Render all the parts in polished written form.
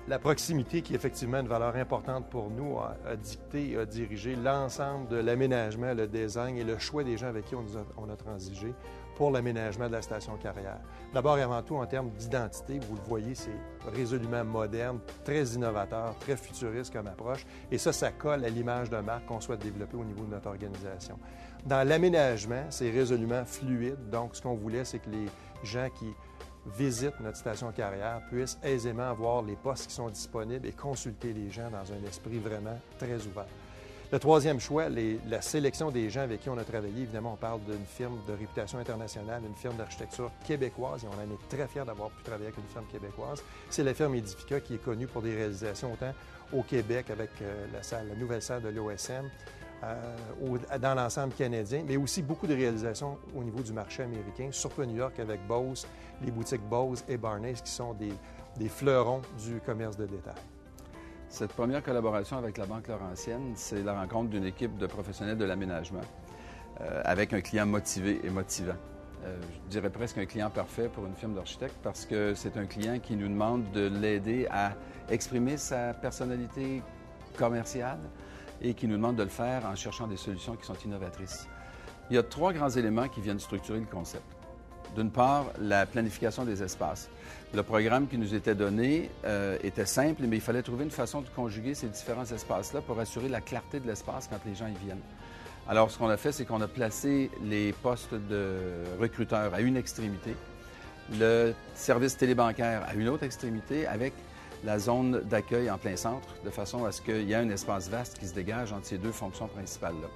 La proximité, qui est effectivement une valeur importante pour nous, a dicté et a dirigé l'ensemble de l'aménagement, le design et le choix des gens avec qui on a transigé pour l'aménagement de la station carrière. D'abord et avant tout, en termes d'identité, vous le voyez, c'est résolument moderne, très innovateur, très futuriste comme approche. Et ça colle à l'image de marque qu'on souhaite développer au niveau de notre organisation. Dans l'aménagement, c'est résolument fluide. Donc, ce qu'on voulait, c'est que les gens qui visitent notre station carrière puissent aisément voir les postes qui sont disponibles et consulter les gens dans un esprit vraiment très ouvert. Le troisième choix, la sélection des gens avec qui on a travaillé. Évidemment, on parle d'une firme de réputation internationale, une firme d'architecture québécoise, et on en est très fiers d'avoir pu travailler avec une firme québécoise. C'est la firme Edifica qui est connue pour des réalisations autant au Québec avec la nouvelle salle de l'OSM, dans l'ensemble canadien, mais aussi beaucoup de réalisations au niveau du marché américain, surtout à New York avec Bose, les boutiques Bose et Barneys qui sont des fleurons du commerce de détail. Cette première collaboration avec la Banque Laurentienne, c'est la rencontre d'une équipe de professionnels de l'aménagement avec un client motivé et motivant. Je dirais presque un client parfait pour une firme d'architecte parce que c'est un client qui nous demande de l'aider à exprimer sa personnalité commerciale et qui nous demande de le faire en cherchant des solutions qui sont innovatrices. Il y a trois grands éléments qui viennent structurer le concept. D'une part, la planification des espaces. Le programme qui nous était donné était simple, mais il fallait trouver une façon de conjuguer ces différents espaces-là pour assurer la clarté de l'espace quand les gens y viennent. Alors, ce qu'on a fait, c'est qu'on a placé les postes de recruteurs à une extrémité, le service télébancaire à une autre extrémité, avec la zone d'accueil en plein centre, de façon à ce qu'il y ait un espace vaste qui se dégage entre ces deux fonctions principales-là.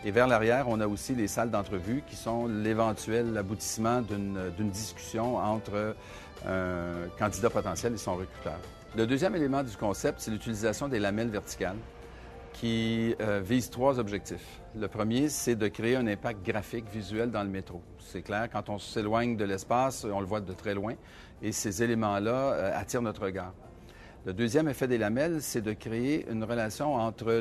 Et vers l'arrière, on a aussi les salles d'entrevue qui sont l'éventuel aboutissement d'une discussion entre un candidat potentiel et son recruteur. Le deuxième élément du concept, c'est l'utilisation des lamelles verticales qui visent trois objectifs. Le premier, c'est de créer un impact graphique visuel dans le métro. C'est clair, quand on s'éloigne de l'espace, on le voit de très loin et ces éléments-là attirent notre regard. Le deuxième effet des lamelles, c'est de créer une relation entre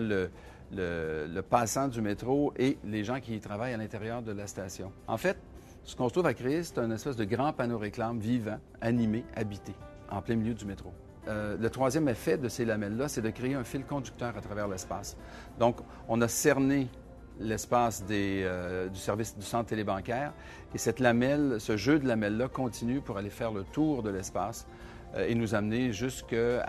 le passant du métro et les gens qui y travaillent à l'intérieur de la station. En fait, ce qu'on se trouve à créer, c'est un espèce de grand panneau réclame vivant, animé, habité, en plein milieu du métro. Le troisième effet de ces lamelles-là, c'est de créer un fil conducteur à travers l'espace. Donc, on a cerné l'espace du service du centre télébancaire et cette lamelle, ce jeu de lamelles-là continue pour aller faire le tour de l'espace et nous amener jusqu'à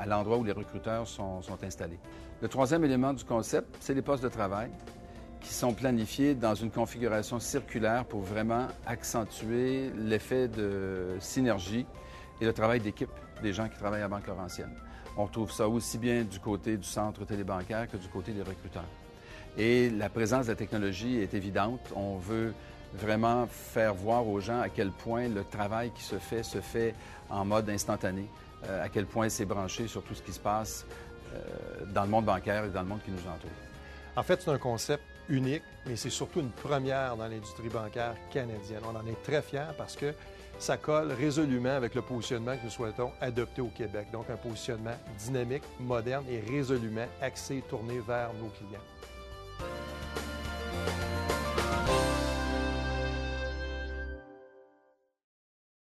l'endroit où les recruteurs sont installés. Le troisième élément du concept, c'est les postes de travail qui sont planifiés dans une configuration circulaire pour vraiment accentuer l'effet de synergie et le travail d'équipe des gens qui travaillent à Banque Laurentienne. On retrouve ça aussi bien du côté du centre télébancaire que du côté des recruteurs. Et la présence de la technologie est évidente. On veut vraiment faire voir aux gens à quel point le travail qui se fait en mode instantané, à quel point c'est branché sur tout ce qui se passe dans le monde bancaire et dans le monde qui nous entoure. En fait, c'est un concept unique, mais c'est surtout une première dans l'industrie bancaire canadienne. On en est très fiers parce que ça colle résolument avec le positionnement que nous souhaitons adopter au Québec. Donc, un positionnement dynamique, moderne et résolument axé, tourné vers nos clients.